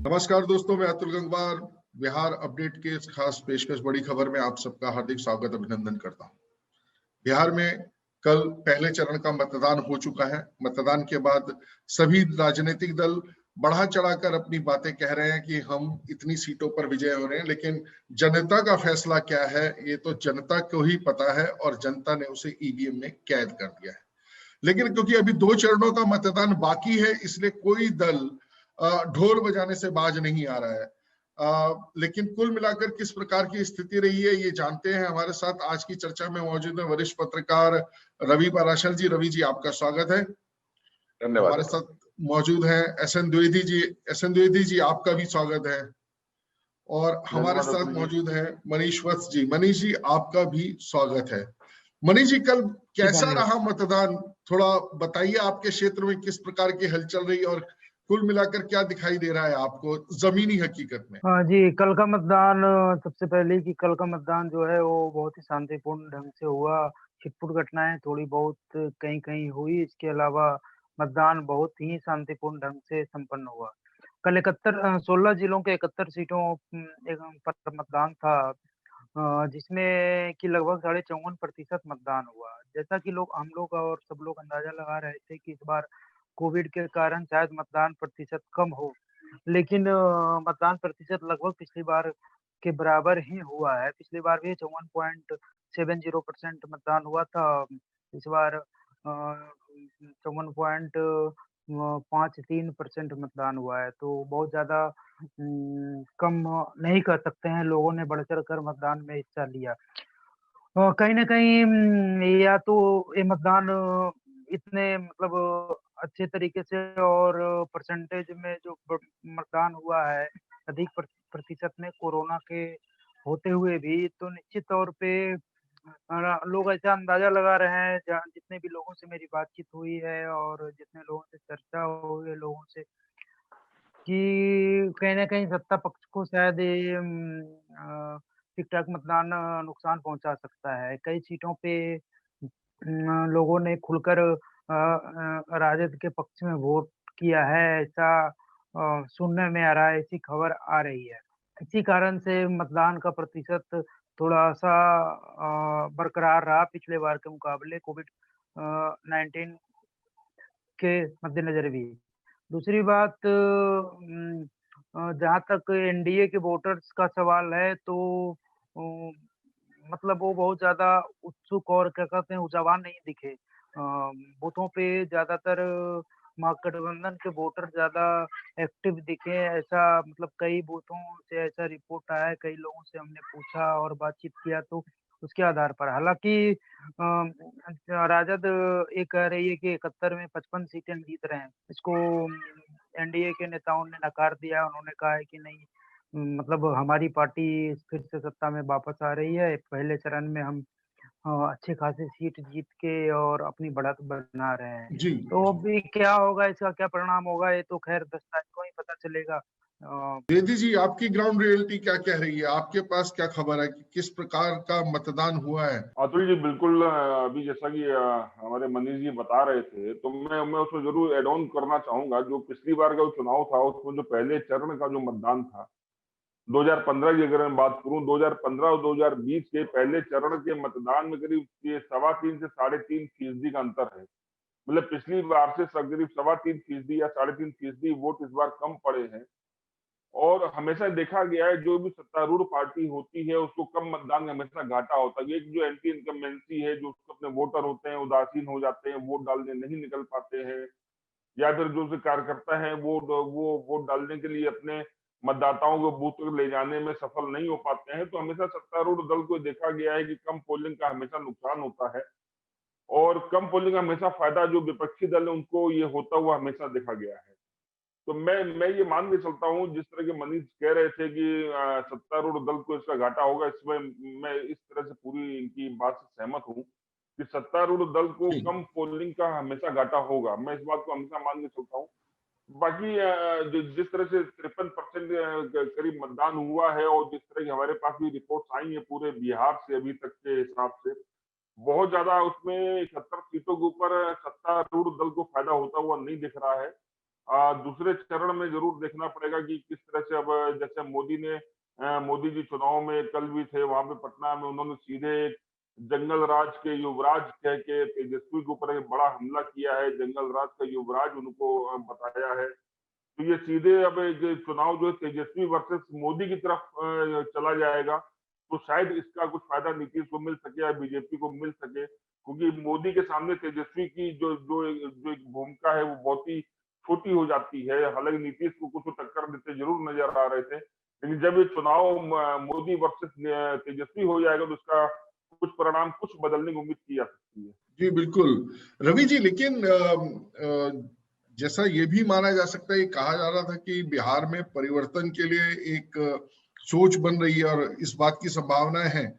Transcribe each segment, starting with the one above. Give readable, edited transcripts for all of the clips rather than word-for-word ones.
नमस्कार दोस्तों, मैं अतुल गंगवार बिहार अपडेट के इस खास पेशकश बड़ी खबर में आप सबका हार्दिक स्वागत अभिनंदन करता हूं। बिहार में कल पहले चरण का मतदान हो चुका है। मतदान के बाद सभी राजनीतिक दल बढ़ा चढ़ाकर अपनी बातें कह रहे हैं कि हम इतनी सीटों पर विजय हो रहे हैं, लेकिन जनता का फैसला क्या है ये तो जनता को ही पता है और जनता ने उसे ईवीएम में कैद कर दिया है। लेकिन क्योंकि अभी 2 चरणों का मतदान बाकी है, इसलिए कोई दल ढोल बजाने से बाज नहीं आ रहा है। लेकिन कुल मिलाकर किस प्रकार की स्थिति रही है ये जानते हैं। हमारे साथ आज की चर्चा में मौजूद है वरिष्ठ पत्रकार रवि पाराशर जी। रवि जी, आपका स्वागत है। धन्यवाद। हमारे साथ मौजूद है एसएन द्विवेदी जी। एसएन द्विवेदी जी, आपका भी स्वागत है। और हमारे साथ मौजूद है मनीष वत्स जी। मनीष जी, आपका भी स्वागत है। मनीष जी, कल कैसा रहा मतदान? थोड़ा बताइए, आपके क्षेत्र में किस प्रकार की हलचल रही और कुल मिलाकर क्या दिखाई दे रहा है आपको जमीनी हकीकत में? हाँ जी, कल का मतदान सबसे पहले कि कल का मतदान जो है वो बहुत ही शांतिपूर्ण ढंग से हुआ। छिटपुट घटनाएं थोड़ी बहुत कहीं-कहीं हुई, इसके अलावा मतदान बहुत ही शांतिपूर्ण ढंग से संपन्न हुआ। कल 16 जिलों के 71 सीटों पर मतदान था, जिसमें कि लगभग 54.54% मतदान हुआ। जैसा कि हम लोग और सब लोग अंदाजा लगा रहे थे कि इस बार कोविड के कारण शायद मतदान प्रतिशत कम हो, लेकिन मतदान प्रतिशत लगभग पिछली बार के बराबर ही हुआ है। पिछली बार भी 54.70% मतदान हुआ था। इस बार 54.53% मतदान हुआ है, तो बहुत ज़्यादा कम नहीं कह सकते हैं। लोगों ने बढ़-चढ़ कर मतदान में हिस्सा लिया। कहीं न कहीं या तो ये मतदान इतने मतलब अच्छे तरीके से और परसेंटेज में जो मतदान हुआ है, अधिक प्रतिशत में कोरोना के होते हुए भी, तो निश्चित तौर पे लोग ऐसा अंदाज़ा लगा रहे हैं, जहाँ जितने भी लोगों से मेरी बातचीत हुई है और जितने लोगों से चर्चा हुई है लोगों से, कि कहीं न कहीं सत्ता पक्ष को शायद ये ठीक-ठाक मतदान नुकसान पहुँचा सकता है। कई सीटों पे लोगों ने खुलकर राजद के पक्ष में वोट किया है, ऐसा सुनने में आ रहा है, ऐसी खबर आ रही है। इसी कारण से मतदान का प्रतिशत थोड़ा-सा बरकरार रहा पिछले बार के मुकाबले कोविड 19 के मद्देनज़र भी। दूसरी बात जहाँ तक एनडीए के वोटर्स का सवाल है, तो अ, मतलब वो बहुत ज़्यादा उत्सुक और क्या कहते हैं ऊर्जावान नहीं दिखे। बूथों पे ज़्यादातर महागठबंधन के वोटर ज़्यादा एक्टिव दिखे, ऐसा मतलब कई बूथों से ऐसा रिपोर्ट आया है, कई लोगों से हमने पूछा और बातचीत किया तो उसके आधार पर। हालाँकि राजद ये कह रही है कि 71 में 55 सीटें हम जीत रहे हैं। इसको एनडीए के नेताओं ने नकार दिया। उन्होंने कहा है कि नहीं, मतलब हमारी पार्टी फिर से सत्ता में वापस आ रही है। पहले चरण में हम अच्छी खासी सीट जीत के और अपनी बढ़त बना रहे हैं। जी। तो अभी क्या होगा, इसका क्या परिणाम होगा, ये तो खैर 10 तारीख को ही पता चलेगा। द्विवेदी जी, आपकी ग्राउंड रियलिटी क्या कह रही है? आपके पास क्या खबर है कि किस प्रकार का मतदान हुआ है? अतुल जी, बिल्कुल अभी जैसा कि हमारे मनीष जी बता रहे थे, तो मैं उसमें जरूर एड ऑन करना चाहूंगा। जो पिछली बार का जो चुनाव था, उसमें जो पहले चरण का जो मतदान था 2015 की अगर मैं बात करूं, 2015 और 2020 के पहले चरण के मतदान में करीब 3.25 से 3.5% का अंतर है। मतलब पिछली बार से करीब 3.25% या 3.5% वोट इस बार कम पड़े हैं। और हमेशा देखा गया है जो भी सत्तारूढ़ पार्टी होती है उसको कम मतदान में हमेशा घाटा होता है। एक जो एंटी इनकम्बेंसी है, जो उसके अपने वोटर होते हैं उदासीन हो जाते हैं, वोट डालने नहीं निकल पाते हैं, या फिर जो कार्यकर्ता है वो वोट डालने के लिए अपने मतदाताओं को बूथ तक ले जाने में सफल नहीं हो पाते हैं। तो हमेशा सत्तारूढ़ दल को देखा गया है कि कम पोलिंग का हमेशा नुकसान होता है, और कम पोलिंग का हमेशा फायदा जो विपक्षी दल है उनको ये होता हुआ हमेशा देखा गया है। तो मैं ये मान के चलता हूँ, जिस तरह के मनीष कह रहे थे कि सत्तारूढ़ दल को इसका घाटा होगा, इसमें मैं इस तरह से पूरी इनकी बात से सहमत हूँ कि सत्तारूढ़ दल को कम पोलिंग का हमेशा घाटा होगा। मैं इस बात को हमेशा मान के चलता हूँ। बाकी जिस तरह से 53% करीब मतदान हुआ है, और जिस तरह की हमारे पास भी रिपोर्ट्स आई है पूरे बिहार से अभी तक के हिसाब से, बहुत ज्यादा उसमें 71 सीटों के ऊपर सत्तारूढ़ दल को फायदा होता हुआ नहीं दिख रहा है। दूसरे चरण में जरूर देखना पड़ेगा कि किस तरह से अब जैसे मोदी जी चुनाव में कल भी थे वहां पे पटना में, उन्होंने सीधे जंगल राज के युवराज कह के तेजस्वी के ऊपर एक बड़ा हमला किया है। जंगल राज का युवराज उनको बताया है। तो ये सीधे अब जो चुनाव जो तेजस्वी वर्सेस मोदी की तरफ चला जाएगा, तो शायद इसका कुछ फायदा नीतीश को मिल सके या बीजेपी को मिल सके, क्योंकि मोदी के सामने तेजस्वी की जो जो जो एक भूमिका है वो बहुत ही छोटी हो जाती है। हालांकि नीतीश को कुछ टक्कर देते जरूर नजर आ रहे थे, लेकिन जब ये चुनाव मोदी वर्सेस तेजस्वी हो जाएगा तो उसका कुछ परिणाम कुछ बदलने की उम्मीद की जा सकती है। जी बिल्कुल रवि जी, लेकिन जैसा ये भी माना जा सकता है, ये कहा जा रहा था कि बिहार में परिवर्तन के लिए एक सोच बन रही है और इस बात की संभावनाएं हैं,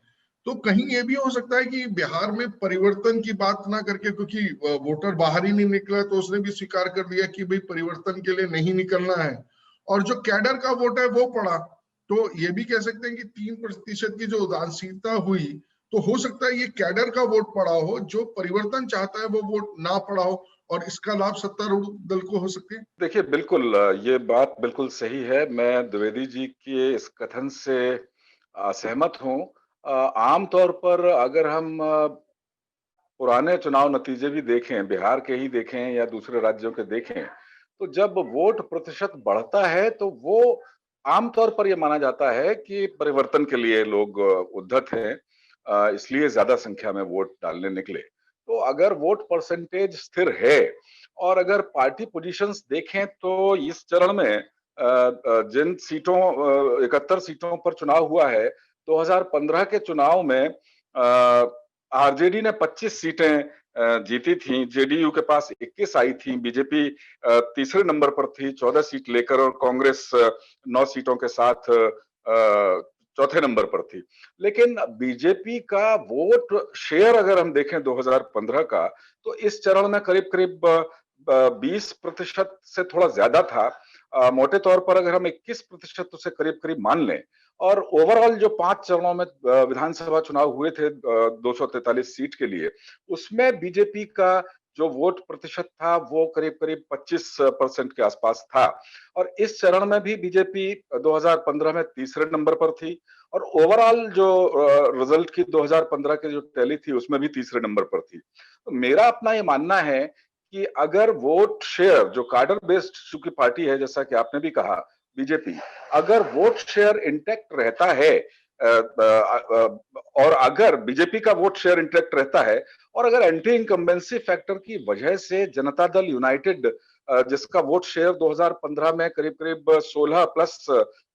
तो कहीं ये भी हो सकता है कि बिहार में परिवर्तन की बात ना करके, क्योंकि वोटर बाहर ही नहीं निकला तो उसने भी स्वीकार कर दिया कि भाई परिवर्तन के लिए नहीं निकलना है, और जो कैडर का वोट है वो पड़ा। तो ये भी कह सकते हैं कि 3% की जो उदासीनता हुई, तो हो सकता है ये कैडर का वोट पड़ा हो, जो परिवर्तन चाहता है वो वोट ना पड़ा हो, और इसका लाभ सत्तारूढ़ दल को हो सकती है। देखिए बिल्कुल ये बात बिल्कुल सही है। मैं द्विवेदी जी के इस कथन से सहमत हूँ। आमतौर पर अगर हम पुराने चुनाव नतीजे भी देखें, बिहार के ही देखें या दूसरे राज्यों के देखें, तो जब वोट प्रतिशत बढ़ता है तो वो आमतौर पर यह माना जाता है कि परिवर्तन के लिए लोग उद्धत हैं, इसलिए ज्यादा संख्या में वोट डालने निकले। तो अगर वोट परसेंटेज स्थिर है और अगर पार्टी पोजीशंस देखें तो इस चरण में जिन सीटों 71 सीटों पर चुनाव हुआ है, 2015 के चुनाव में आरजेडी ने 25 सीटें जीती थी, जेडीयू के पास 21 आई थी, बीजेपी तीसरे नंबर पर थी 14 सीट लेकर, और कांग्रेस 9 सीटों के साथ चौथे नंबर पर थी। लेकिन बीजेपी का वोट शेयर अगर हम देखें 2015 का, तो इस चरण में करीब करीब 20% से थोड़ा ज्यादा था। मोटे तौर पर अगर हम 21% से करीब करीब मान लें, और ओवरऑल जो 5 चरणों में विधानसभा चुनाव हुए थे 243 सीट के लिए, उसमें बीजेपी का जो वोट प्रतिशत था वो करीब करीब 25% के आसपास था। और इस चरण में भी बीजेपी 2015 में तीसरे नंबर पर थी, और ओवरऑल जो रिजल्ट की 2015 की जो टैली थी उसमें भी तीसरे नंबर पर थी। तो मेरा अपना ये मानना है कि अगर वोट शेयर जो कार्डर बेस्ड चूंकि पार्टी है, जैसा कि आपने भी कहा बीजेपी, अगर वोट शेयर इंटैक्ट रहता है और अगर बीजेपी का वोट शेयर इंटैक्ट रहता है, और अगर एंटी इनकम्बेंसी फैक्टर की वजह से जनता दल यूनाइटेड जिसका वोट शेयर 2015 में करीब करीब 16+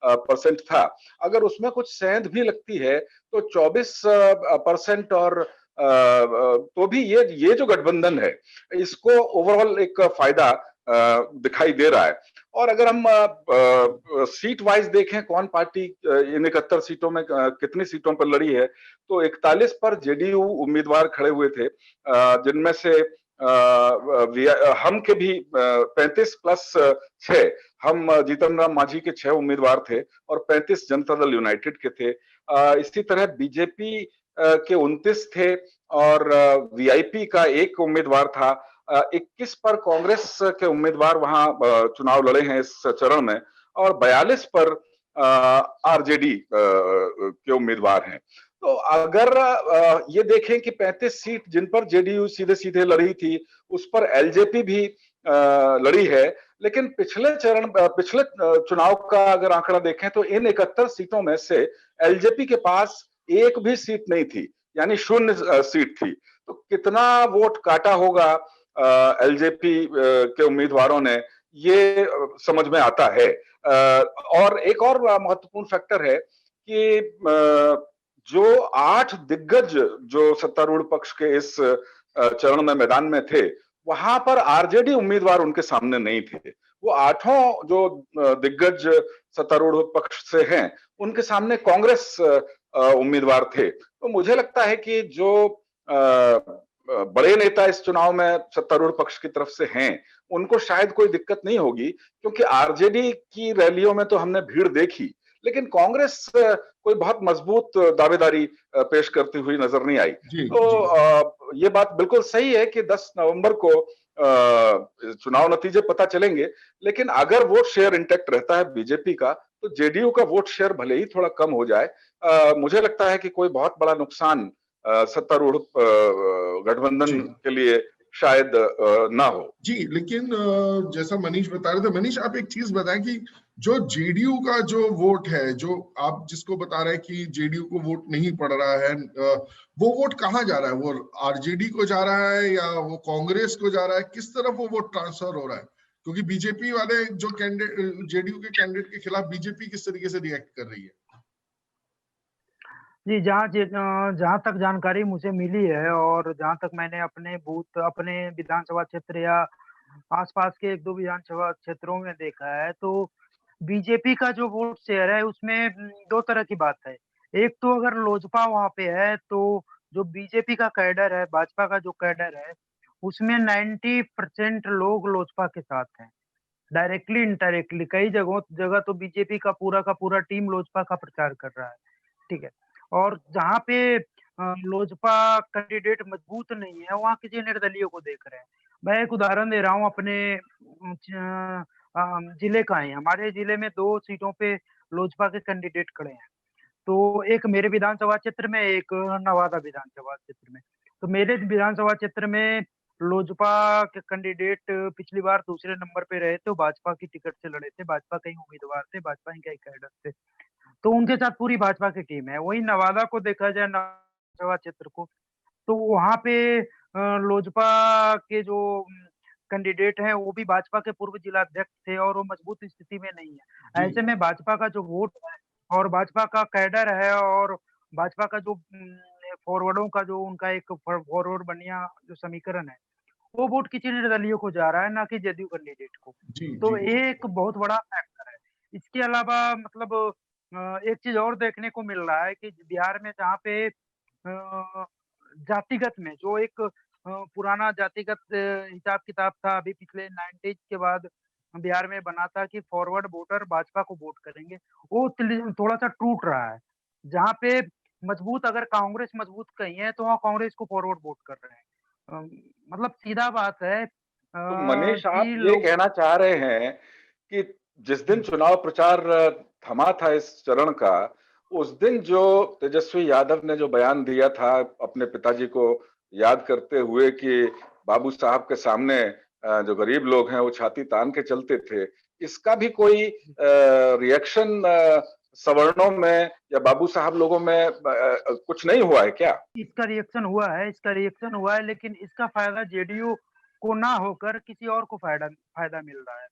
% था, अगर उसमें कुछ सेंध भी लगती है तो 24% और तो भी ये जो गठबंधन है इसको ओवरऑल एक फायदा दिखाई दे रहा है। और अगर हम सीट वाइज देखें कौन पार्टी इन 71 सीटों में कितनी सीटों पर लड़ी है, तो 41 पर जेडीयू उम्मीदवार खड़े हुए थे, जिनमें से हम के भी 35+6, हम जीतन राम मांझी के 6 उम्मीदवार थे और 35 जनता दल यूनाइटेड के थे। इसी तरह बीजेपी के 29 थे और वीआईपी का 1 उम्मीदवार था। 21 पर कांग्रेस के उम्मीदवार वहां चुनाव लड़े हैं इस चरण में, और 42 पर आरजेडी के उम्मीदवार हैं। तो अगर ये देखें कि 35 सीट जिन पर जेडीयू सीधे सीधे लड़ी थी, उस पर एलजेपी भी लड़ी है, लेकिन पिछले चुनाव का अगर आंकड़ा देखें तो इन 71 सीटों में से एलजेपी के पास एक भी सीट नहीं थी, यानी 0 सीट थी। तो कितना वोट काटा होगा एलजेपी के उम्मीदवारों ने, ये समझ में आता है। और एक और महत्वपूर्ण फैक्टर है कि जो 8 दिग्गज जो सत्तारूढ़ पक्ष के इस चरण में मैदान में थे, वहां पर आरजेडी उम्मीदवार उनके सामने नहीं थे। वो 8 जो दिग्गज सत्तारूढ़ पक्ष से हैं, उनके सामने कांग्रेस उम्मीदवार थे। तो मुझे लगता है कि जो बड़े नेता इस चुनाव में सत्तारूढ़ पक्ष की तरफ से हैं, उनको शायद कोई दिक्कत नहीं होगी, क्योंकि आरजेडी की रैलियों में तो हमने भीड़ देखी, लेकिन कांग्रेस कोई बहुत मजबूत दावेदारी पेश करती हुई नजर नहीं आई। तो ये बात बिल्कुल सही है कि 10 नवंबर को चुनाव नतीजे पता चलेंगे, लेकिन अगर वोट शेयर इंटैक्ट रहता है बीजेपी का, तो जेडीयू का वोट शेयर भले ही थोड़ा कम हो जाए, मुझे लगता है कि कोई बहुत बड़ा नुकसान सत्तारूढ़ गठबंधन के लिए शायद ना हो। जी, लेकिन जैसा मनीष बता रहे थे, मनीष आप एक चीज बताएं कि जो जेडीयू का जो वोट है, जो आप जिसको बता रहे हैं कि जेडीयू को वोट नहीं पड़ रहा है, वो वोट कहाँ जा रहा है? वो आरजेडी को जा रहा है या वो कांग्रेस को जा रहा है? किस तरफ वो वोट ट्रांसफर हो रहा है? क्योंकि बीजेपी वाले जो कैंडिडेट, जेडीयू के कैंडिडेट के खिलाफ बीजेपी किस तरीके से रिएक्ट कर रही है? जी, जहाँ तक जानकारी मुझे मिली है और जहाँ तक मैंने अपने विधानसभा क्षेत्र या आसपास के 1-2 विधानसभा क्षेत्रों में देखा है, तो बीजेपी का जो वोट शेयर है उसमें 2 तरह की बात है। एक तो अगर लोजपा वहाँ पे है, तो जो बीजेपी का कैडर है, भाजपा का जो कैडर है, उसमें 90% लोग लोजपा के साथ हैं। डायरेक्टली, इनडायरेक्टली कई जगह तो बीजेपी का पूरा टीम लोजपा का प्रचार कर रहा है, ठीक है? और जहाँ पे लोजपा कैंडिडेट मजबूत नहीं है, वहाँ किसी निर्दलीय को देख रहे हैं। मैं एक उदाहरण दे रहा हूँ अपने जिले का ही। हमारे जिले में 2 सीटों पे लोजपा के कैंडिडेट खड़े हैं। तो एक मेरे विधानसभा क्षेत्र में, एक नवादा विधानसभा क्षेत्र में। तो मेरे विधानसभा क्षेत्र में लोजपा के कैंडिडेट पिछली बार दूसरे नंबर पे रहे थे, वो भाजपा की टिकट से लड़े थे, भाजपा के ही उम्मीदवार थे, भाजपा ही के कैडर थे। तो उनके साथ पूरी भाजपा की टीम है। वहीं नवादा को देखा जाए, नवादा क्षेत्र को, तो वहाँ पे लोजपा के जो कैंडिडेट हैं, वो भी भाजपा के पूर्व जिलाध्यक्ष थे और वो मजबूत स्थिति में नहीं है। ऐसे में भाजपा का जो वोट है और भाजपा का कैडर है और भाजपा का जो फॉरवर्डों का जो उनका एक फॉरवर्ड बनिया जो समीकरण है, वो वोट किसी निर्दलीय को जा रहा है, ना कि जदयू कैंडिडेट को। तो ये एक बहुत बड़ा फैक्टर है। इसके अलावा मतलब एक चीज़ और देखने को मिल रहा है कि बिहार में जहाँ पे जातिगत में जो एक पुराना जातिगत हिसाब-किताब था, अभी पिछले 90s के बाद बिहार में बना था कि फॉरवर्ड वोटर भाजपा को वोट करेंगे, वो थोड़ा-सा टूट रहा है। जहाँ पे मजबूत अगर कांग्रेस मजबूत कहीं है, तो वहाँ कांग्रेस को फॉरवर्ड वोट कर रहे हैं। मतलब सीधा बात है तो मनीष, कि आप ये लोग कहना चाह रहे हैं कि जिस दिन चुनाव प्रचार थमा था इस चरण का, उस दिन जो तेजस्वी यादव ने जो बयान दिया था अपने पिताजी को याद करते हुए कि बाबू साहब के सामने जो गरीब लोग हैं वो छाती तान के चलते थे, इसका भी कोई रिएक्शन सवर्णों में या बाबू साहब लोगों में कुछ नहीं हुआ है क्या? इसका रिएक्शन हुआ है, लेकिन इसका फायदा जेडीयू को ना होकर किसी और को फायदा मिल रहा है।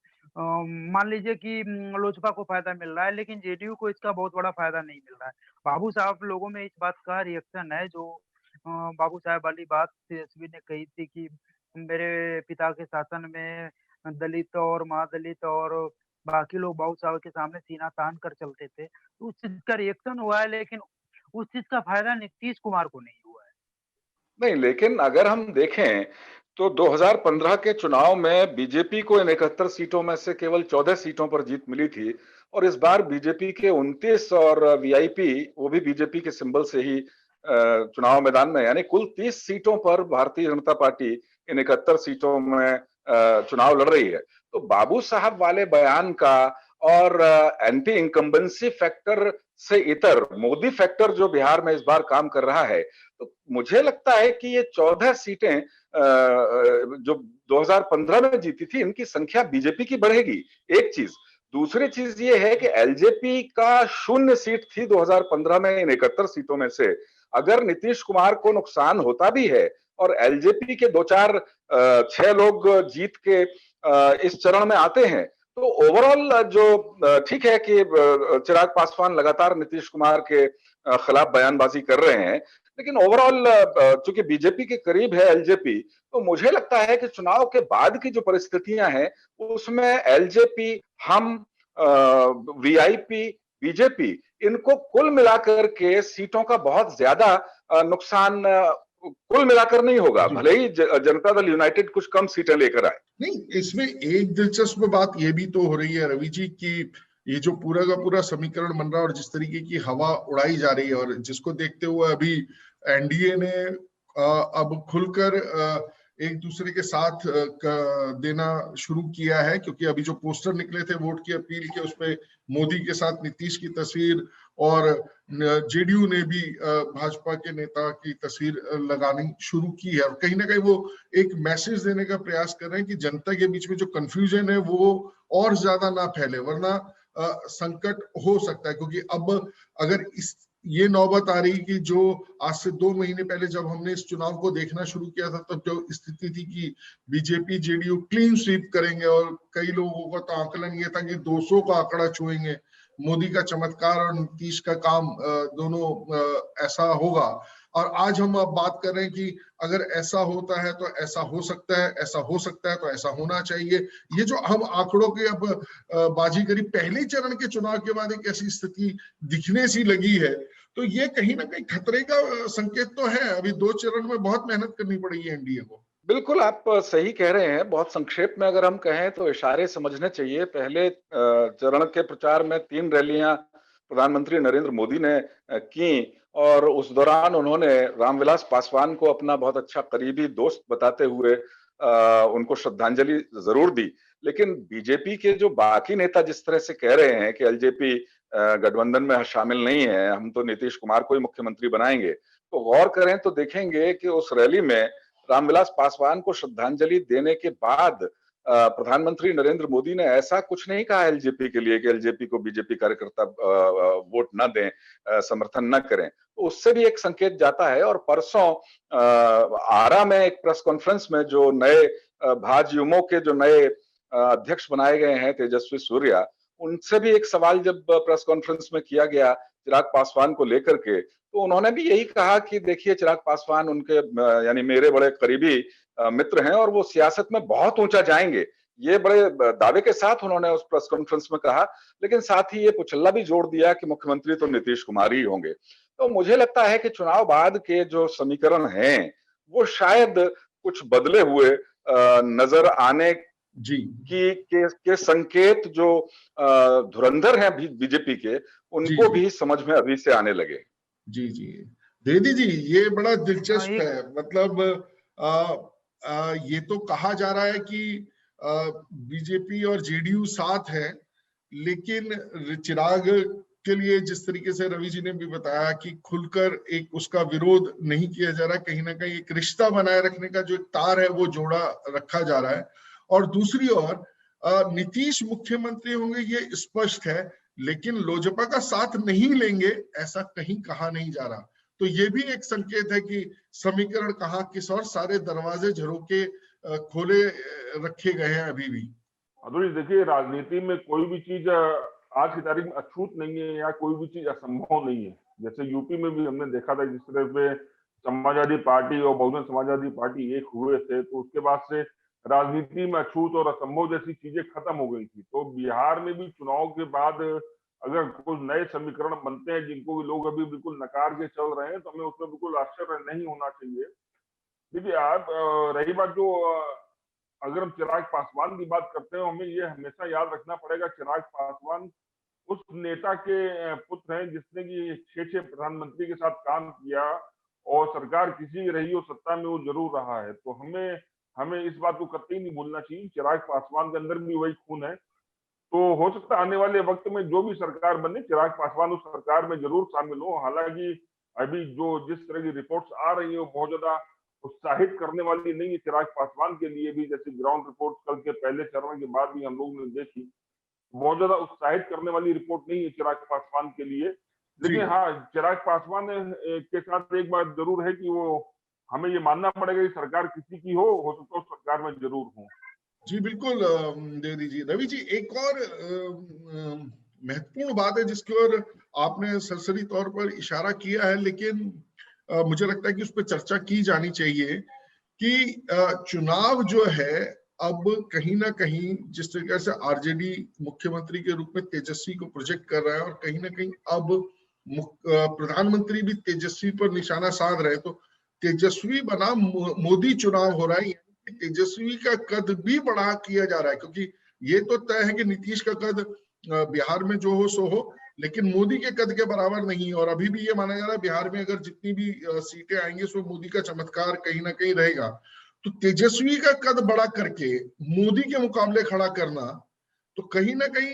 मान लीजिए कि लोजपा को फायदा मिल रहा है, लेकिन जेडीयू को इसका बहुत बड़ा फायदा नहीं मिल रहा है। बाबू साहब लोगों में इस बात का रिएक्शन है, जो बाबू साहब वाली बात तेजस्वी ने कही थी कि मेरे पिता के शासन में दलित और महादलित और बाकी लोग बाबू साहब के सामने सीना तान कर चलते थे। तो उस चीज का रिएक्शन हुआ है, लेकिन उस चीज का फायदा नीतीश कुमार को नहीं हुआ है। नहीं, लेकिन अगर हम देखें तो 2015 के चुनाव में बीजेपी को इन 71 सीटों में से केवल 14 सीटों पर जीत मिली थी और इस बार बीजेपी के 29 और वीआईपी, वो भी बीजेपी के सिंबल से ही चुनाव मैदान में, यानी कुल 30 सीटों पर भारतीय जनता पार्टी इन 71 सीटों में चुनाव लड़ रही है। तो बाबू साहब वाले बयान का और एंटी इंकम्बेंसी फैक्टर से इतर मोदी फैक्टर जो बिहार में इस बार काम कर रहा है, तो मुझे लगता है कि ये 14 सीटें जो 2015 में जीती थी, इनकी संख्या बीजेपी की बढ़ेगी, एक चीज। दूसरी चीज ये है कि एलजेपी का 0 सीट थी 2015 में इन 71 सीटों में से। अगर नीतीश कुमार को नुकसान होता भी है और एलजेपी के 2-4-6 लोग जीत के इस चरण में आते हैं, तो ओवरऑल जो ठीक है कि चिराग पासवान लगातार नीतीश कुमार के खिलाफ बयानबाजी कर रहे हैं, लेकिन ओवरऑल चूंकि बीजेपी के करीब है एलजेपी, तो मुझे लगता है कि चुनाव के बाद की जो परिस्थितियां हैं उसमें एलजेपी, हम, वीआईपी, बीजेपी, इनको कुल मिलाकर के सीटों का बहुत ज्यादा नुकसान कुल मिलाकर नहीं होगा, भले ही जनता दल यूनाइटेड कुछ कम सीटें लेकर आए। नहीं, इसमें एक दिलचस्प बात ये भी तो हो रही है रवि जी की ये जो पूरा का पूरा समीकरण बन रहा है और जिस तरीके की हवा उड़ाई जा रही है, और जिसको देखते हुए अभी एनडीए ने अब खुलकर एक दूसरे के साथ देना शुरू किया है, क्योंकि अभी जो पोस्टर निकले थे वोट की अपील के, उसपे मोदी के साथ नीतीश की तस्वीर और जेडीयू ने भी भाजपा के नेता की तस्वीर लगानी शुरू की है। और कहीं ना कहीं वो एक मैसेज देने का प्रयास कर रहे हैं कि जनता के बीच में जो कंफ्यूजन है वो और ज्यादा ना फैले, वरना संकट हो सकता है। क्योंकि अब अगर ये नौबत आ रही कि जो आज से 2 महीने पहले जब हमने इस चुनाव को देखना शुरू किया था, तब जो स्थिति थी कि बीजेपी जेडीयू क्लीन स्वीप करेंगे और कई लोगों का तो आकलन ये था कि 200 का आंकड़ा छुएंगे, मोदी का चमत्कार और नीतीश का काम दोनों ऐसा होगा। और आज हम अब बात कर रहे हैं कि अगर ऐसा होता है तो ऐसा हो सकता है, ऐसा हो सकता है तो ऐसा होना चाहिए। ये जो हम आंकड़ों की अब बाजीगरी पहले चरण के चुनाव के बाद एक ऐसी स्थिति दिखने सी लगी है, तो ये कहीं ना कहीं खतरे का संकेत तो है। अभी 2 चरण में बहुत मेहनत करनी पड़ेगी एनडीए को। बिल्कुल, आप सही कह रहे हैं। बहुत संक्षेप में अगर हम कहें तो इशारे समझने चाहिए। पहले चरण के प्रचार में 3 रैलियां प्रधानमंत्री नरेंद्र मोदी ने की और उस दौरान उन्होंने रामविलास पासवान को अपना बहुत अच्छा करीबी दोस्त बताते हुए उनको श्रद्धांजलि जरूर दी। लेकिन बीजेपी के जो बाकी नेता जिस तरह से कह रहे हैं कि एलजेपी गठबंधन में शामिल नहीं है, हम तो नीतीश कुमार को ही मुख्यमंत्री बनाएंगे, तो गौर करें तो देखेंगे कि उस रैली में रामविलास पासवान को श्रद्धांजलि देने के बाद प्रधानमंत्री नरेंद्र मोदी ने ऐसा कुछ नहीं कहा एलजेपी के लिए कि एलजेपी को बीजेपी कार्यकर्ता वोट न दें, समर्थन न करें। तो उससे भी एक संकेत जाता है। और परसों आरा में एक प्रेस कॉन्फ्रेंस में जो नए भाजयुमो के जो नए अध्यक्ष बनाए गए हैं तेजस्वी सूर्या, उनसे भी एक सवाल जब प्रेस कॉन्फ्रेंस में किया गया चिराग पासवान को लेकर के, तो उन्होंने भी यही कहा कि देखिए चिराग पासवान उनके यानी मेरे बड़े करीबी मित्र हैं और वो सियासत में बहुत ऊंचा जाएंगे। ये बड़े दावे के साथ उन्होंने उस प्रेस कॉन्फ्रेंस में कहा, लेकिन साथ ही ये पुछल्ला भी जोड़ दिया कि मुख्यमंत्री तो नीतीश कुमार ही होंगे। तो मुझे लगता है कि चुनाव बाद के जो समीकरण हैं वो शायद कुछ बदले हुए नजर आने जी के संकेत जो धुरंधर हैं बीजेपी के, उनको भी समझ में अभी से आने लगे। जी जी देदी जी, ये बड़ा दिलचस्प है। मतलब ये तो कहा जा रहा है कि बीजेपी और जेडीयू साथ है, लेकिन चिराग के लिए जिस तरीके से रवि जी ने भी बताया कि खुलकर एक उसका विरोध नहीं किया जा रहा, कहीं ना कहीं एक रिश्ता बनाए रखने का जो एक तार है वो जोड़ा रखा जा रहा है। और दूसरी ओर नीतीश मुख्यमंत्री होंगे ये स्पष्ट है, लेकिन लोजपा का साथ नहीं लेंगे ऐसा कहीं कहा नहीं जा रहा। तो ये भी एक संकेत है कि समीकरण कहाँ किस और सारे दरवाजे झरोके खोले रखे गए हैं अभी भी। अदुल, देखिए राजनीति में कोई भी चीज आज की तारीख में अछूत नहीं है या कोई भी चीज असंभव नहीं है। जैसे यूपी में भी हमने देखा था जिस तरह से समाजवादी पार्टी और बहुजन समाजवादी पार्टी एक हुए थे, तो उसके बाद से राजनीति में अछूत और असंभव जैसी चीजें खत्म हो गई थी। तो बिहार में भी चुनाव के बाद अगर कुछ नए समीकरण बनते हैं जिनको लोग अभी बिल्कुल नकार के चल रहे हैं, तो हमें उसमें बिल्कुल आश्चर्य नहीं होना चाहिए। देखिए आप रही बात जो अगर हम चिराग पासवान की बात करते हैं, हमें ये हमेशा याद रखना पड़ेगा चिराग पासवान उस नेता के पुत्र हैं जिसने कि 6 प्रधानमंत्री के साथ काम किया और सरकार किसी रही हो सत्ता में वो जरूर रहा है। तो हमें इस बात को कतई नहीं भूलना चाहिए, चिराग पासवान के अंदर भी वही खून है। तो हो सकता है आने वाले वक्त में जो भी सरकार बने चिराग पासवान उस सरकार में जरूर शामिल हो। हालांकि अभी जो जिस तरह की रिपोर्ट्स आ रही है वो बहुत ज्यादा उत्साहित करने वाली नहीं है चिराग पासवान के लिए भी। जैसे ग्राउंड रिपोर्ट कल के पहले चरण के बाद भी हम लोग ने देखी, बहुत ज्यादा उत्साहित करने वाली रिपोर्ट नहीं है चिराग पासवान के लिए। लेकिन हाँ, चिराग पासवान के साथ एक बात जरूर है कि वो हमें ये मानना पड़ेगा कि सरकार किसी की हो सकता है उस सरकार में जरूर हो। जी बिल्कुल दे दीजिए रवि जी। एक और महत्वपूर्ण बात है जिसकी ओर आपने सरसरी तौर पर इशारा किया है, लेकिन मुझे लगता है कि उस पर चर्चा की जानी चाहिए कि चुनाव जो है अब कहीं ना कहीं जिस तरीके से आरजेडी मुख्यमंत्री के रूप में तेजस्वी को प्रोजेक्ट कर रहा है और कहीं ना कहीं अब प्रधानमंत्री भी तेजस्वी पर निशाना साध रहे, तो तेजस्वी बना मोदी चुनाव हो रहा है। तेजस्वी का कद भी बड़ा किया जा रहा है, क्योंकि ये तो तय है कि नीतीश का कद बिहार में जो हो सो हो, लेकिन मोदी के कद के बराबर नहीं। और अभी भी ये माना जा रहा है बिहार में अगर जितनी भी सीटें आएंगी उसमें मोदी का चमत्कार कहीं ना कहीं रहेगा। तो तेजस्वी का कद बड़ा करके मोदी के मुकाबले खड़ा करना, तो कहीं ना कहीं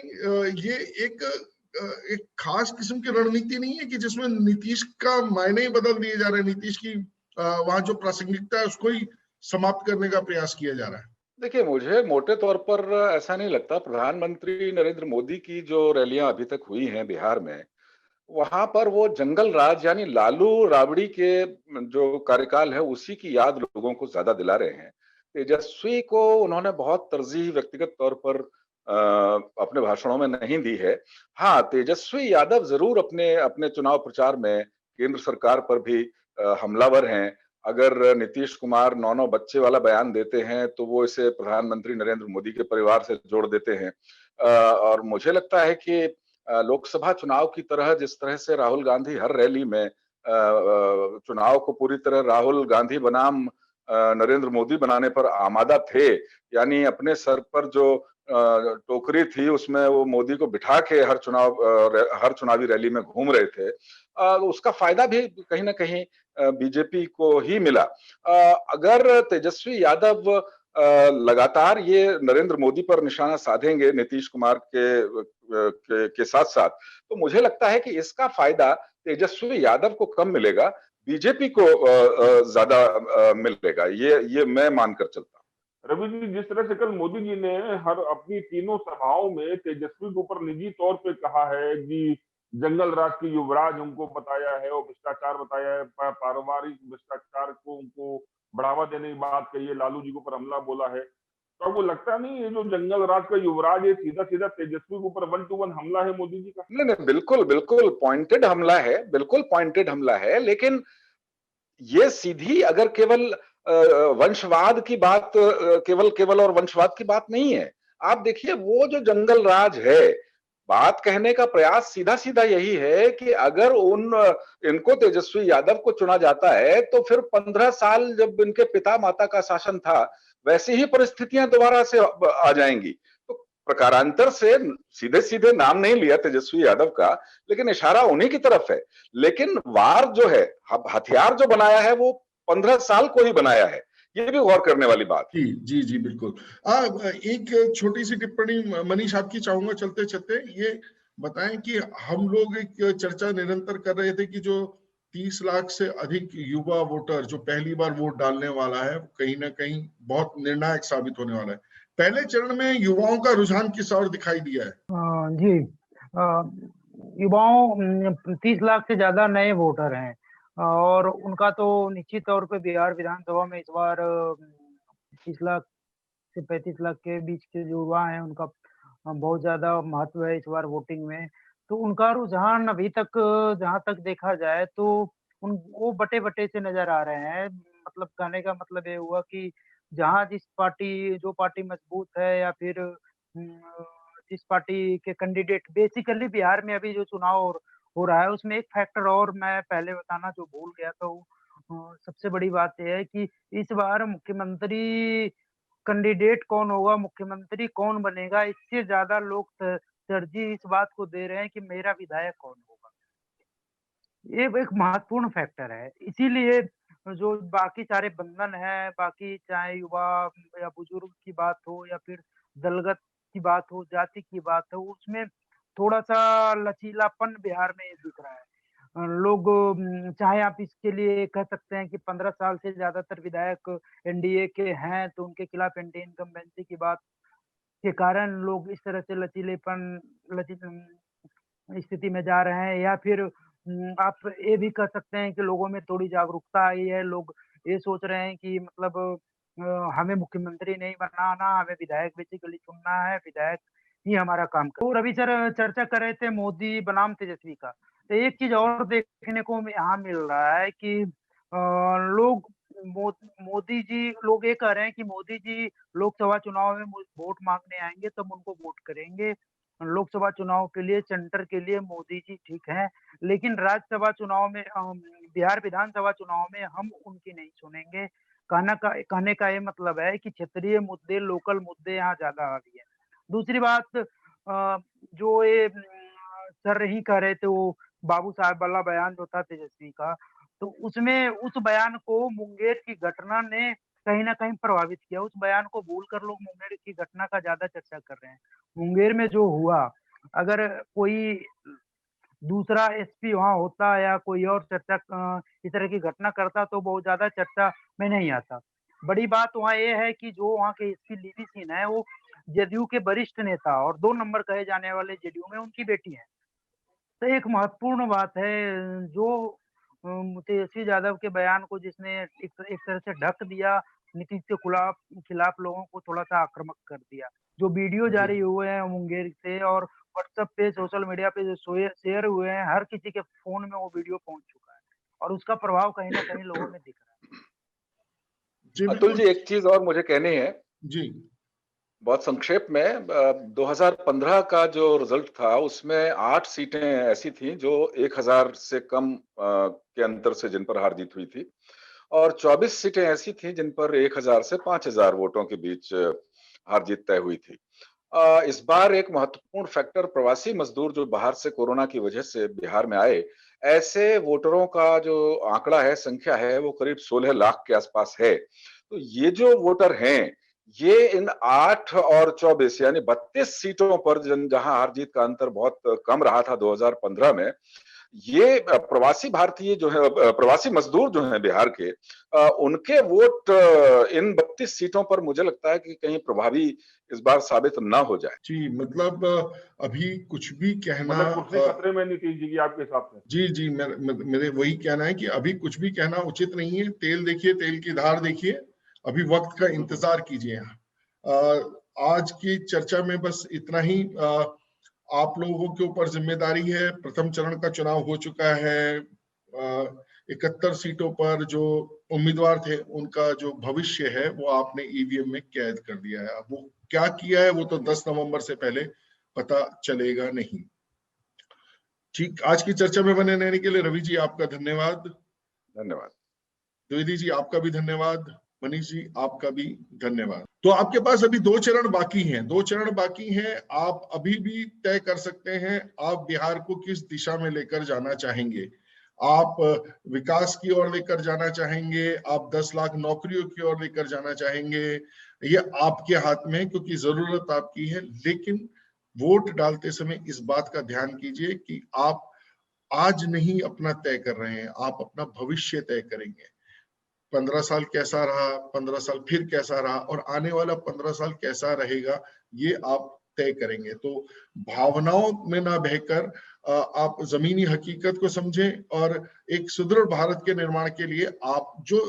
ये एक खास किस्म की रणनीति नहीं है कि जिसमें नीतीश का मायने ही बदल दिए जा रहे हैं, नीतीश की वहां जो प्रासंगिकता है उसको ही समाप्त करने का प्रयास किया जा रहा है। देखिए, मुझे मोटे तौर पर ऐसा नहीं लगता। प्रधानमंत्री नरेंद्र मोदी की जो रैलियां अभी तक हुई हैं बिहार में, वहां पर वो जंगल राज यानी लालू राबड़ी के जो कार्यकाल है उसी की याद लोगों को ज्यादा दिला रहे हैं। तेजस्वी को उन्होंने बहुत तरजीह व्यक्तिगत तौर पर अपने भाषणों में नहीं दी है। हाँ, तेजस्वी यादव जरूर अपने अपने चुनाव प्रचार में केंद्र सरकार पर भी हमलावर हैं। अगर नीतीश कुमार 9 बच्चे वाला बयान देते हैं तो वो इसे प्रधानमंत्री नरेंद्र मोदी के परिवार से जोड़ देते हैं। और मुझे लगता है कि लोकसभा चुनाव की तरह जिस तरह से राहुल गांधी हर रैली में चुनाव को पूरी तरह राहुल गांधी बनाम नरेंद्र मोदी बनाने पर आमादा थे, यानी अपने सर पर जो टोकरी थी उसमें वो मोदी को बिठा के हर चुनावी रैली में घूम रहे थे। उसका फायदा भी कहीं ना कहीं बीजेपी को ही मिला। अगर तेजस्वी यादव लगातार ये नरेंद्र मोदी पर निशाना साधेंगे नीतीश कुमार के साथ साथ, तो मुझे लगता है कि इसका फायदा तेजस्वी यादव को कम मिलेगा, बीजेपी को ज्यादा मिलेगा। ये मैं मानकर चलता हूँ। रवि जी, जिस तरह से कल मोदी जी ने हर अपनी तीनों सभाओं में तेजस्वी के ऊपर निजी तौर पे कहा है कि जंगल राज की युवराज उनको बताया है और भ्रष्टाचार बताया है, पारिवारिक भ्रष्टाचार को उनको बढ़ावा देने की बात कही है, लालू जी के ऊपर हमला बोला है, तो आपको लगता नहीं ये जो जंगल राज का युवराज है सीधा सीधा तेजस्वी के ऊपर 1-to-1 हमला है मोदी जी का? नहीं नहीं, बिल्कुल बिल्कुल पॉइंटेड हमला है, बिल्कुल पॉइंटेड हमला है। लेकिन ये सीधी अगर केवल वंशवाद की बात, केवल केवल और वंशवाद की बात नहीं है। आप देखिए वो जो जंगल राज है, बात कहने का प्रयास सीधा सीधा यही है कि अगर इनको तेजस्वी यादव को चुना जाता है तो फिर 15 साल जब इनके पिता माता का शासन था वैसी ही परिस्थितियां दोबारा से आ जाएंगी। तो प्रकारांतर से सीधे सीधे नाम नहीं लिया तेजस्वी यादव का, लेकिन इशारा उन्हीं की तरफ है। लेकिन वार जो है, हथियार जो बनाया है वो 15 साल को ही बनाया है, ये भी गौर करने वाली बात है। जी जी जी बिल्कुल। एक छोटी सी टिप्पणी मनीष आपकी चाहूंगा चलते चलते, ये बताएं कि हम लोग एक चर्चा निरंतर कर रहे थे कि जो 30 लाख से अधिक युवा वोटर जो पहली बार वोट डालने वाला है, कहीं ना कहीं बहुत निर्णायक साबित होने वाला है। पहले चरण में युवाओं का रुझान किस ओर दिखाई दिया है? जी, युवाओं 30 लाख से ज्यादा नए वोटर हैं और उनका तो निश्चित तौर पे बिहार विधानसभा में इस बार 25 लाख से 35 लाख के बीच के जो युवा हैं उनका बहुत ज्यादा महत्व है इस बार वोटिंग में। तो उनका रुझान अभी तक जहां तक देखा जाए तो उन वो बटे बटे से नजर आ रहे हैं। मतलब कहने का मतलब ये हुआ कि जहां जो पार्टी मजबूत है या फिर जिस पार्टी के कैंडिडेट बेसिकली बिहार में अभी जो चुनाव हो रहा है उसमें एक फैक्टर और मैं पहले बताना जो भूल गया था वो सबसे बड़ी बात यह है कि इस बार मुख्यमंत्री कैंडिडेट कौन होगा, मुख्यमंत्री कौन बनेगा, इससे ज्यादा लोग तरजीह इस बात को दे रहे हैं कि मेरा विधायक कौन होगा। ये एक महत्वपूर्ण फैक्टर है। इसीलिए जो बाकी सारे बंधन हैं, बाकी चाहे युवा या बुजुर्ग की बात हो या फिर दलगत की बात हो, जाति की बात हो, उसमें थोड़ा-सा लचीलापन बिहार में दिख रहा है। लोग चाहे आप इसके लिए कह सकते हैं कि 15 साल से ज़्यादातर विधायक एनडीए के हैं, तो उनके खिलाफ एंटी इनकम्बेंसी की बात के कारण लोग इस तरह से लची स्थिति में जा रहे हैं या फिर आप ये भी कह सकते हैं कि लोगों में थोड़ी जागरूकता आई है। लोग ये सोच रहे हैं कि मतलब हमें मुख्यमंत्री नहीं बनाना, हमें विधायक बेसिकली चुनना है, विधायक ही हमारा काम करे। तो रवि सर चर्चा कर रहे थे मोदी बनाम तेजस्वी का। तो एक चीज़ और देखने को यहाँ मिल रहा है कि लोग मोदी जी लोग ये कह रहे हैं कि मोदी जी लोकसभा चुनाव में वोट माँगने आएँगे तब उनको वोट करेंगे। लोकसभा चुनाव के लिए सेंटर के लिए मोदी जी ठीक हैं, लेकिन राज्यसभा चुनाव में बिहार विधानसभा चुनाव में हम उनकी नहीं सुनेंगे। कहने का ये मतलब है कि क्षेत्रीय मुद्दे, लोकल मुद्दे यहाँ ज़्यादा हावी है। दूसरी बात जो ये सर ही कह रहे थे वो बाबू साहब वाला बयान जो था तेजस्वी का, तो उसमें उस बयान को मुंगेर की घटना ने कहीं न कहीं प्रभावित किया। उस बयान को भूलकर लोग मुंगेर की घटना का ज़्यादा चर्चा कर रहे हैं। मुंगेर में जो हुआ, अगर कोई दूसरा एसपी वहाँ होता या कोई और इस तरह की घटना करता तो बहुत ज़्यादा चर्चा में नहीं आता। बड़ी बात वहाँ ये है कि जो वहाँ के एसपी लिपि सिंह हैं, वो जदयू के वरिष्ठ नेता और 2 नंबर कहे जाने वाले जदयू में उनकी बेटी हैं। तो एक महत्वपूर्ण बात है जो तेजस्वी यादव के बयान को जिसने एक तरह से ढक दिया, नीतीश के खिलाफ खिलाफ लोगों को थोड़ा-सा आक्रामक कर दिया। जो वीडियो जी जारी हुए हैं मुंगेर से और व्हाट्सएप पे, सोशल मीडिया पे जो शेयर हुए हैं, हर किसी के फ़ोन में वो वीडियो पहुँच चुका है और उसका प्रभाव कहीं न कहीं लोगों में दिख रहा है। जी अतुल बिल्कुल। जी, एक चीज और मुझे कहनी है, जी बहुत संक्षेप में। 2015 का जो रिजल्ट था उसमें 8 सीटें ऐसी थीं जो 1000 से कम के अंतर से जिन पर हार जीत हुई थी, और 24 सीटें ऐसी थीं जिन पर 1000 से 5000 वोटों के बीच हार जीत तय हुई थी। इस बार एक महत्वपूर्ण फैक्टर प्रवासी मजदूर जो बाहर से कोरोना की वजह से बिहार में आए, ऐसे वोटरों का जो आंकड़ा है, संख्या है, वो करीब 16 लाख के आसपास है। तो ये जो वोटर हैं, ये इन 8 और 24 यानी 32 सीटों पर जहां हार जीत का अंतर बहुत कम रहा था 2015 में, ये प्रवासी भारतीय जो है, प्रवासी मजदूर जो हैं बिहार के, उनके वोट इन 32 सीटों पर मुझे लगता है कि कहीं प्रभावी इस बार साबित ना हो जाए। जी मतलब अभी कुछ भी कहना मतलब कुर्सी खतरे में नीतीश जी की आपके हिसाब से? जी जी मेरे वही कहना है कि अभी कुछ भी कहना उचित नहीं है। तेल देखिए, तेल की धार देखिए, अभी वक्त का इंतजार कीजिए। आज की चर्चा में बस इतना ही। आप लोगों के ऊपर जिम्मेदारी है। प्रथम चरण का चुनाव हो चुका है। 71 सीटों पर जो उम्मीदवार थे उनका जो भविष्य है वो आपने ईवीएम में कैद कर दिया है। अब वो क्या किया है वो तो 10 नवंबर से पहले पता चलेगा नहीं। ठीक, आज की चर्चा में बने रहने के लिए रवि जी आपका धन्यवाद। धन्यवाद। द्विवेदी जी आपका भी धन्यवाद। मनीष जी आपका भी धन्यवाद। तो आपके पास अभी 2 चरण बाकी हैं। 2 चरण बाकी हैं। आप अभी भी तय कर सकते हैं आप बिहार को किस दिशा में लेकर जाना चाहेंगे। आप विकास की ओर लेकर जाना चाहेंगे, आप 10 लाख नौकरियों की ओर लेकर जाना चाहेंगे, ये आपके हाथ में है क्योंकि जरूरत आपकी है। लेकिन वोट डालते समय इस बात का ध्यान कीजिए कि आप आज नहीं अपना तय कर रहे हैं, आप अपना भविष्य तय करेंगे। 15 साल कैसा रहा, 15 साल फिर कैसा रहा और आने वाला 15 साल कैसा रहेगा, ये आप तय करेंगे। तो भावनाओं में ना बहकर आप जमीनी हकीकत को समझें और एक सुदृढ़ भारत के निर्माण के लिए आप जो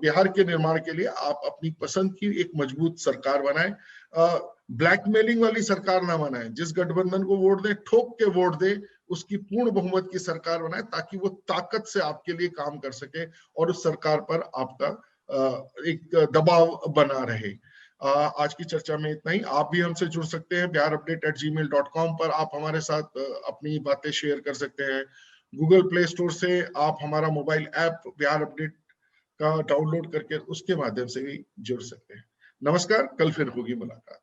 बिहार के निर्माण के लिए आप अपनी पसंद की एक मजबूत सरकार बनाएं। ब्लैकमेलिंग वाली सरकार ना बनाएं। जिस गठबंधन को वोट दे, ठोक के वोट दे, उसकी पूर्ण बहुमत की सरकार बनाए ताकि वो ताकत से आपके लिए काम कर सके और उस सरकार पर आपका एक दबाव बना रहे। आज की चर्चा में इतना ही। आप भी हमसे जुड़ सकते हैं biharupdate@gmail.com पर। आप हमारे साथ अपनी बातें शेयर कर सकते हैं। गूगल प्ले स्टोर से आप हमारा मोबाइल ऐप बिहार अपडेट का डाउनलोड करके उसके माध्यम से भी जुड़ सकते हैं। नमस्कार, कल फिर होगी मुलाकात।